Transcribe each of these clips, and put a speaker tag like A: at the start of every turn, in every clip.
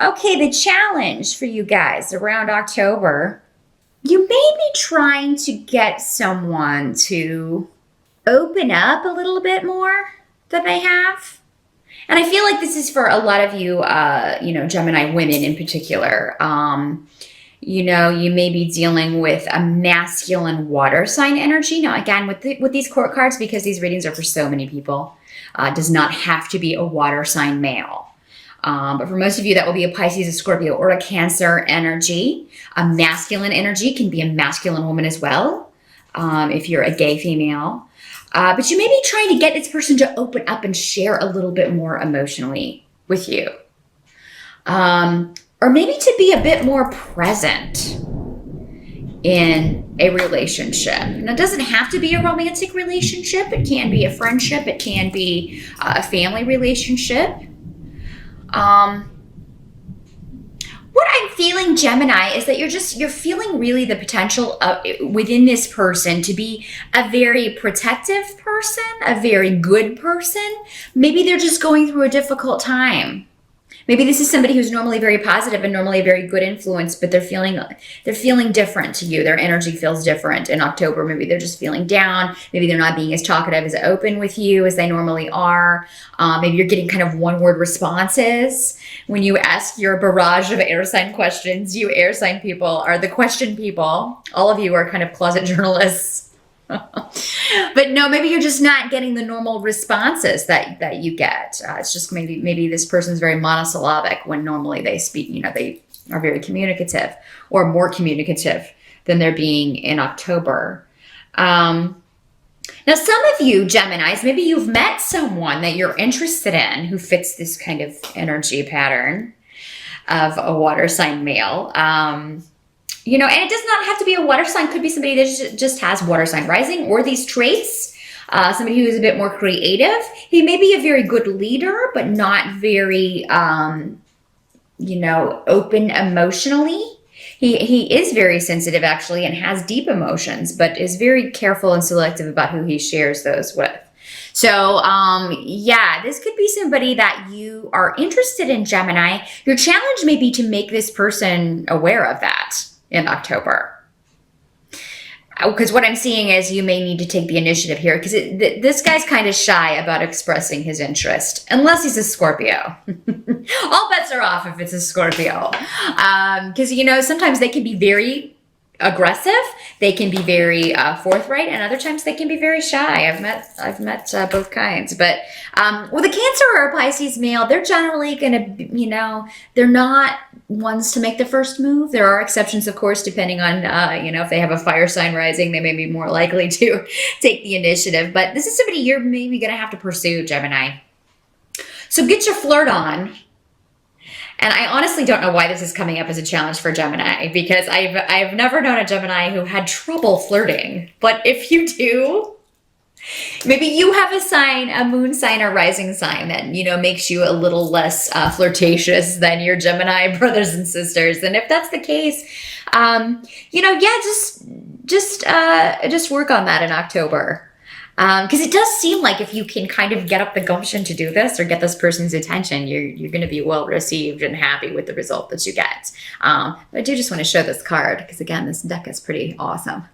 A: Okay, the challenge for you guys around October, you may be trying to get someone to open up a little bit more than they have. And I feel like this is for a lot of you, Gemini women in particular. You may be dealing with a masculine water sign energy. Now, again, with these court cards, because these readings are for so many people, does not have to be a water sign male. But for most of you, that will be a Pisces, a Scorpio, or a Cancer energy. A masculine energy can be a masculine woman as well, if you're a gay female. But you may be trying to get this person to open up and share a little bit more emotionally with you. Or maybe to be a bit more present in a relationship. Now, it doesn't have to be a romantic relationship. It can be a friendship. It can be a family relationship. What I'm feeling, Gemini, is that you're feeling really the potential within this person to be a very protective person, a very good person. Maybe they're just going through a difficult time. Maybe this is somebody who's normally very positive and normally a very good influence, but they're feeling different to you. Their energy feels different in October. Maybe they're just feeling down. Maybe they're not being as talkative, as open with you as they normally are. Maybe you're getting kind of one-word responses. When you ask your barrage of air sign questions, you air sign people are the question people. All of you are kind of closet journalists. But no, maybe you're just not getting the normal responses that you get. It's just maybe this person's very monosyllabic when normally they speak, they are very communicative or more communicative than they're being in October. Now, some of you Geminis, maybe you've met someone that you're interested in who fits this kind of energy pattern of a water sign male. And it does not have to be a water sign. Could be somebody that just has water sign rising or these traits. Somebody who is a bit more creative. He may be a very good leader, but not very, open emotionally. He is very sensitive, actually, and has deep emotions, but is very careful and selective about who he shares those with. So, this could be somebody that you are interested in, Gemini. Your challenge may be to make this person aware of that in October. Because what I'm seeing is you may need to take the initiative here, because this guy's kind of shy about expressing his interest, unless he's a Scorpio. All bets are off if it's a Scorpio. Because, sometimes they can be very aggressive, they can be very forthright, and other times they can be very shy. I've met both kinds. But with a Cancer or a Pisces male, they're generally going to, they're not ones to make the first move. There are exceptions, of course, depending on, if they have a fire sign rising, they may be more likely to take the initiative. But this is somebody you're maybe going to have to pursue, Gemini. So get your flirt on. And I honestly don't know why this is coming up as a challenge for Gemini, because I've never known a Gemini who had trouble flirting. But if you do, maybe you have a moon sign or rising sign that, makes you a little less flirtatious than your Gemini brothers and sisters. And if that's the case, just work on that in October. Because it does seem like if you can kind of get up the gumption to do this or get this person's attention, you're going to be well received and happy with the result that you get. But I do just want to show this card because, again, this deck is pretty awesome.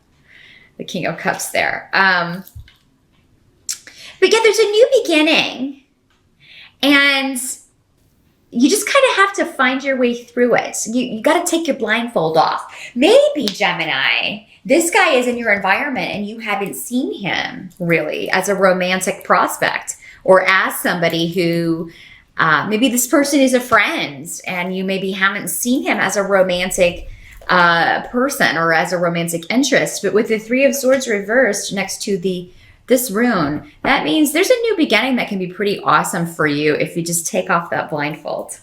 A: The King of Cups there. But yeah, there's a new beginning. And you just kind of have to find your way through it. You got to take your blindfold off. Maybe, Gemini, this guy is in your environment and you haven't seen him really as a romantic prospect, or as somebody who maybe this person is a friend and you maybe haven't seen him as a romantic person or as a romantic interest. But with the Three of Swords reversed next to this rune, that means there's a new beginning that can be pretty awesome for you if you just take off that blindfold.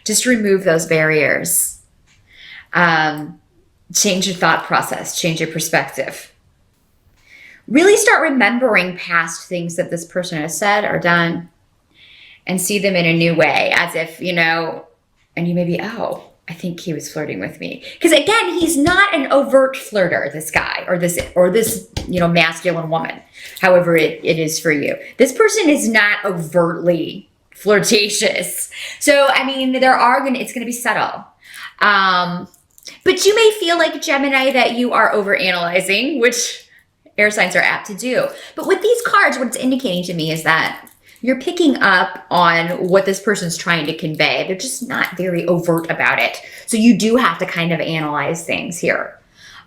A: Just remove those barriers. Change your thought process, change your perspective. Really start remembering past things that this person has said or done and see them in a new way, as if, and you may be, oh, I think he was flirting with me. Because again, he's not an overt flirter, this guy, or this, masculine woman, however it is for you. This person is not overtly flirtatious. So, I mean, it's going to be subtle. But you may feel like, Gemini, that you are overanalyzing, which air signs are apt to do. But with these cards, what it's indicating to me is that you're picking up on what this person's trying to convey. They're just not very overt about it. So you do have to kind of analyze things here.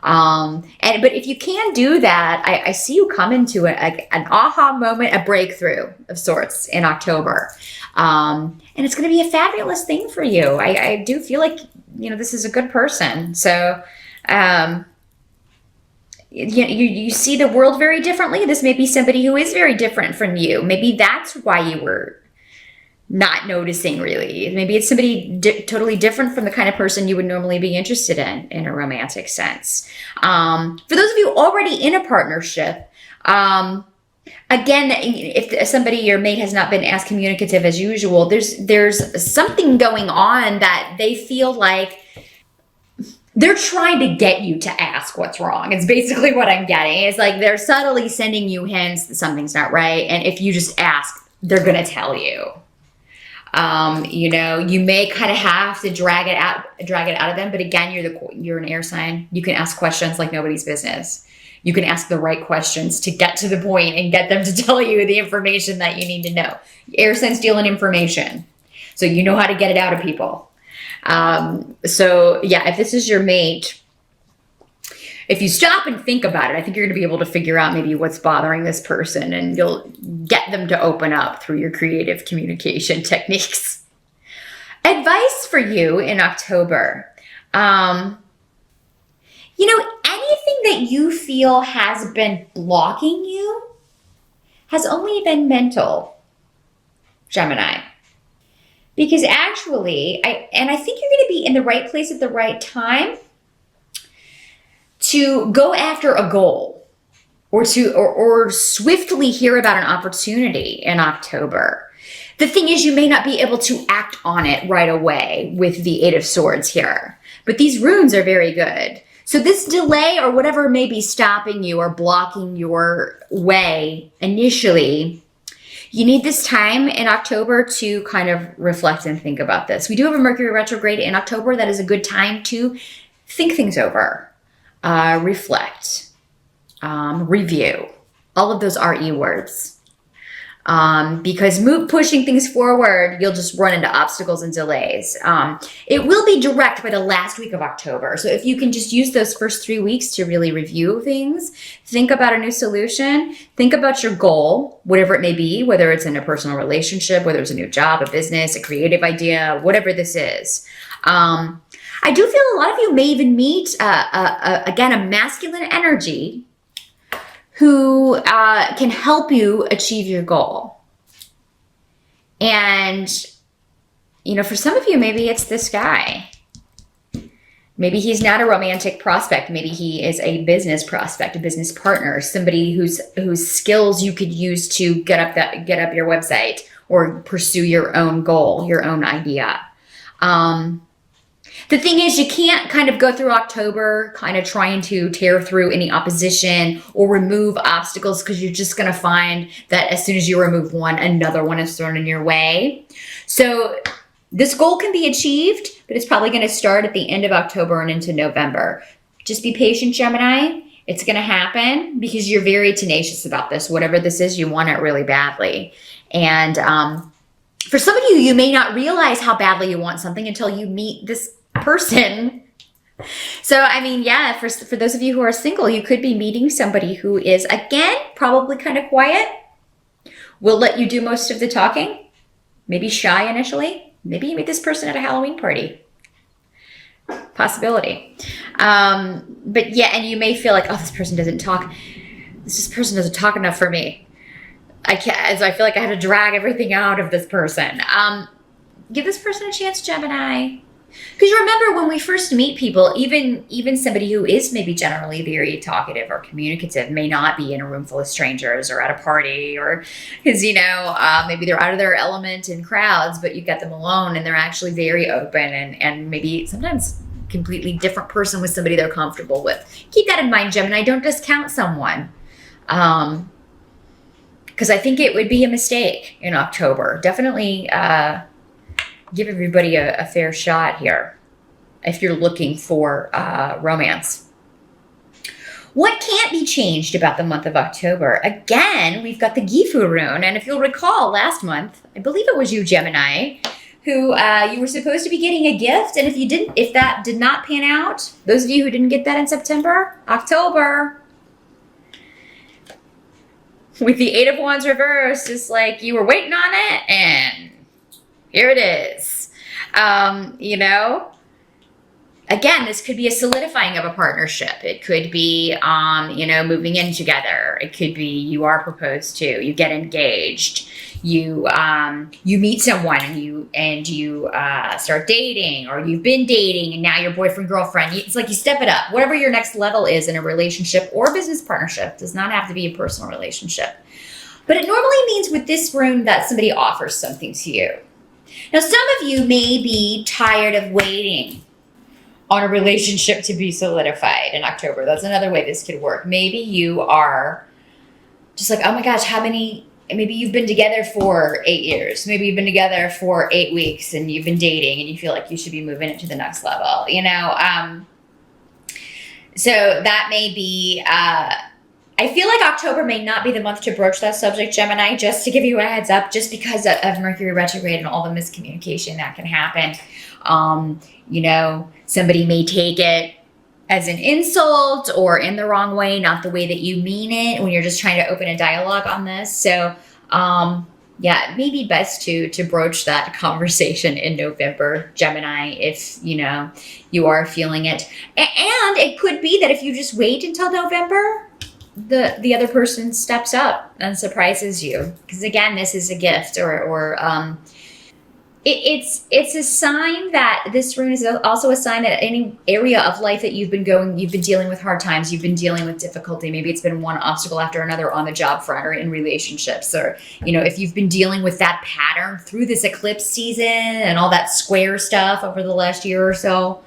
A: But if you can do that, I see you come into an aha moment, a breakthrough of sorts in October. And it's going to be a fabulous thing for you. I do feel like, this is a good person. So, you see the world very differently. This may be somebody who is very different from you. Maybe that's why you were not noticing, really. Maybe it's somebody totally different from the kind of person you would normally be interested in a romantic sense. For those of you already in a partnership, again, if somebody, your mate, has not been as communicative as usual, there's something going on that they feel like they're trying to get you to ask what's wrong. It's basically what I'm getting. It's like they're subtly sending you hints that something's not right. And if you just ask, they're going to tell you. You may kind of have to drag it out of them. But again, you're an air sign. You can ask questions like nobody's business. You can ask the right questions to get to the point and get them to tell you the information that you need to know. Air signs deal in information. So you know how to get it out of people. If this is your mate, if you stop and think about it, I think you're going to be able to figure out maybe what's bothering this person, and you'll get them to open up through your creative communication techniques. Advice for you in October. Anything that you feel has been blocking you has only been mental, Gemini. Because actually, I think you're going to be in the right place at the right time to go after a goal or swiftly hear about an opportunity in October. The thing is, you may not be able to act on it right away with the Eight of Swords here, but these runes are very good. So this delay or whatever may be stopping you or blocking your way initially, you need this time in October to kind of reflect and think about this. We do have a Mercury retrograde in October. That is a good time to think things over, reflect, review. All of those are E words. Because pushing things forward, you'll just run into obstacles and delays. It will be direct by the last week of October. So if you can just use those first 3 weeks to really review things, think about a new solution, think about your goal, whatever it may be, whether it's in a personal relationship, whether it's a new job, a business, a creative idea, whatever this is. I do feel a lot of you may even meet, again, a masculine energy who can help you achieve your goal. And, for some of you, maybe it's this guy. Maybe he's not a romantic prospect. Maybe he is a business prospect, a business partner, somebody whose skills you could use to get up your website or pursue your own goal, your own idea. The thing is, you can't kind of go through October kind of trying to tear through any opposition or remove obstacles, because you're just going to find that as soon as you remove one, another one is thrown in your way. So this goal can be achieved, but it's probably going to start at the end of October and into November. Just be patient, Gemini. It's going to happen because you're very tenacious about this. Whatever this is, you want it really badly. And for some of you, you may not realize how badly you want something until you meet this person. So, for those of you who are single, you could be meeting somebody who is, again, probably kind of quiet, will let you do most of the talking, maybe shy initially. Maybe you meet this person at a Halloween party. Possibility. But yeah, and you may feel like, this person doesn't talk. This person doesn't talk enough for me. I feel like I have to drag everything out of this person. Give this person a chance, Gemini. Because remember, when we first meet people, even somebody who is maybe generally very talkative or communicative may not be in a room full of strangers or at a party, or because, maybe they're out of their element in crowds, but you get them alone and they're actually very open and maybe sometimes completely different person with somebody they're comfortable with. Keep that in mind, Gemini. Don't discount someone. Because because I think it would be a mistake in October. Definitely give everybody a fair shot here if you're looking for romance. What can't be changed about the month of October? Again, we've got the Gifu rune. And if you'll recall last month, I believe it was you, Gemini, who you were supposed to be getting a gift. And if that did not pan out, those of you who didn't get that in September, October, with the Eight of Wands reversed, just like you were waiting on it, and here it is. You know, again, this could be a solidifying of a partnership. It could be, you know, moving in together. It could be you are proposed to, you get engaged, you meet someone and you start dating, or you've been dating and now you're boyfriend, girlfriend. It's like you step it up. Whatever your next level is in a relationship or business partnership, does not have to be a personal relationship. But it normally means with this rune that somebody offers something to you. Now, some of you may be tired of waiting on a relationship to be solidified in October. That's another way this could work. Maybe you are just like, oh my gosh, maybe you've been together for 8 years. Maybe you've been together for 8 weeks and you've been dating and you feel like you should be moving it to the next level, you know? So that may be, I feel like October may not be the month to broach that subject, Gemini, just to give you a heads up, just because of Mercury retrograde and all the miscommunication that can happen. You know, somebody may take it as an insult or in the wrong way, not the way that you mean it when you're just trying to open a dialogue on this. So, yeah, it may be best to broach that conversation in November, Gemini, if, you know, you are feeling it. And it could be that if you just wait until November, the other person steps up and surprises you. Because again, this is a gift or it's a sign that this rune is also a sign that any area of life that you've been dealing with hard times, you've been dealing with difficulty. Maybe it's been one obstacle after another on the job front or in relationships, or, you know, if you've been dealing with that pattern through this eclipse season and all that square stuff over the last year or so,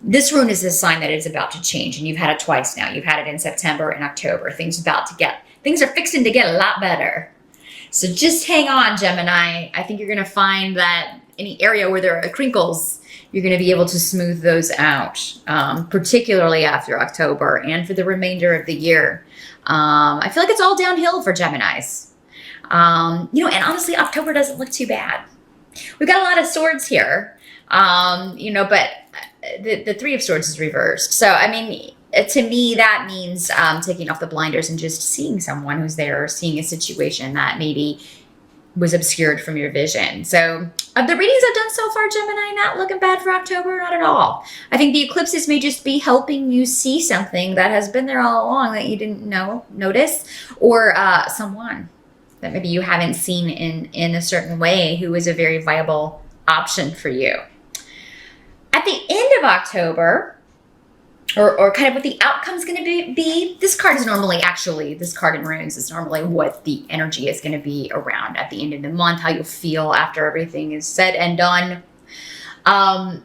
A: this rune is a sign that it's about to change. And you've had it twice now. You've had it in September and October. Things are fixing to get a lot better. So just hang on, Gemini. I think you're going to find that any area where there are crinkles, you're going to be able to smooth those out, particularly after October and for the remainder of the year. I feel like it's all downhill for Geminis. You know, and honestly, October doesn't look too bad. We've got a lot of swords here, you know, but the Three of Swords is reversed. So, I mean, to me, that means taking off the blinders and just seeing someone who's there, or seeing a situation that maybe was obscured from your vision. So of the readings I've done so far, Gemini, not looking bad for October, not at all. I think the eclipses may just be helping you see something that has been there all along that you didn't notice, or someone that maybe you haven't seen in a certain way who is a very viable option for you. At the end of October, or kind of what the outcome's going to be, this card in runes is normally what the energy is going to be around at the end of the month, how you'll feel after everything is said and done. I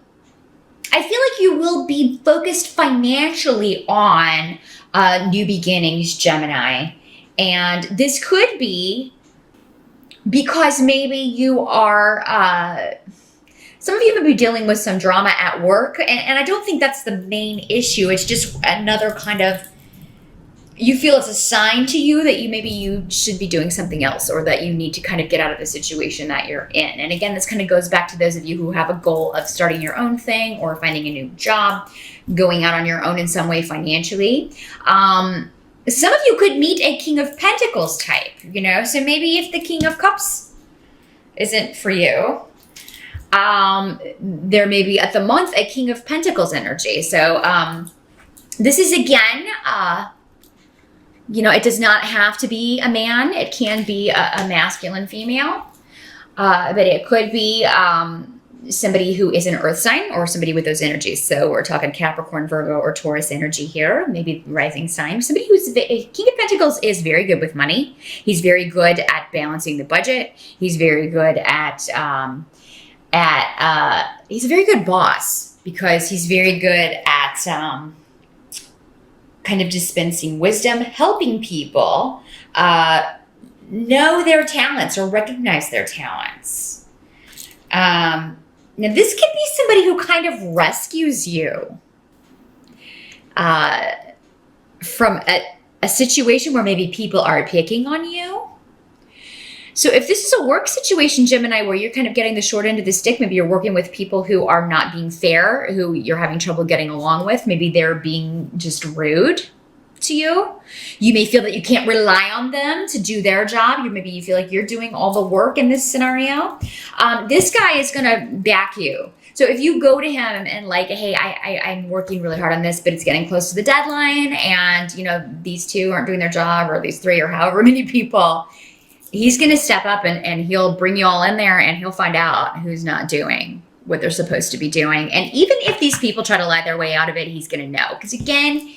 A: feel like you will be focused financially on new beginnings, Gemini. And this could be because maybe you are... some of you may be dealing with some drama at work, and I don't think that's the main issue. It's just another kind of, you feel it's a sign to you that you should be doing something else, or that you need to kind of get out of the situation that you're in. And again, this kind of goes back to those of you who have a goal of starting your own thing or finding a new job, going out on your own in some way financially. Some of you could meet a King of Pentacles type, you know, so maybe if the King of Cups isn't for you, there may be at the month a King of Pentacles energy. So this is again, you know, it does not have to be a man. It can be a masculine female, but it could be somebody who is an earth sign or somebody with those energies. So we're talking Capricorn, Virgo, or Taurus energy here, maybe rising sign. Somebody who's King of Pentacles is very good with money. He's very good at balancing the budget. He's very good at he's a very good boss, because he's very good at kind of dispensing wisdom, helping people, know their talents or recognize their talents. Now, this could be somebody who kind of rescues you from a situation where maybe people are picking on you. So if this is a work situation, Gemini, where you're kind of getting the short end of the stick, maybe you're working with people who are not being fair, who you're having trouble getting along with, maybe they're being just rude to you. You may feel that you can't rely on them to do their job. Maybe you feel like you're doing all the work in this scenario. This guy is going to back you. So if you go to him and like, hey, I'm working really hard on this, but it's getting close to the deadline, and you know these two aren't doing their job, or these three, or however many people, he's going to step up and he'll bring you all in there, and he'll find out who's not doing what they're supposed to be doing. And even if these people try to lie their way out of it, he's going to know. Because again,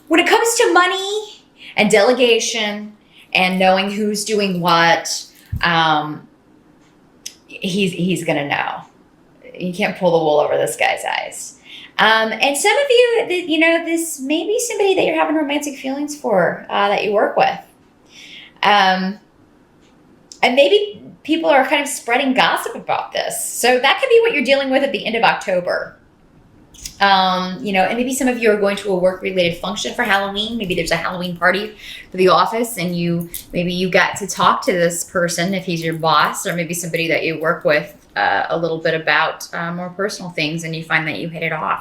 A: when it comes to money and delegation and knowing who's doing what, he's going to know. You can't pull the wool over this guy's eyes. And some of you, you know, this may be somebody that you're having romantic feelings for, that you work with. And maybe people are kind of spreading gossip about this. So that could be what you're dealing with at the end of October. You know, and maybe some of you are going to a work-related function for Halloween. Maybe there's a Halloween party for the office, and maybe you got to talk to this person if he's your boss, or maybe somebody that you work with a little bit about more personal things, and you find that you hit it off.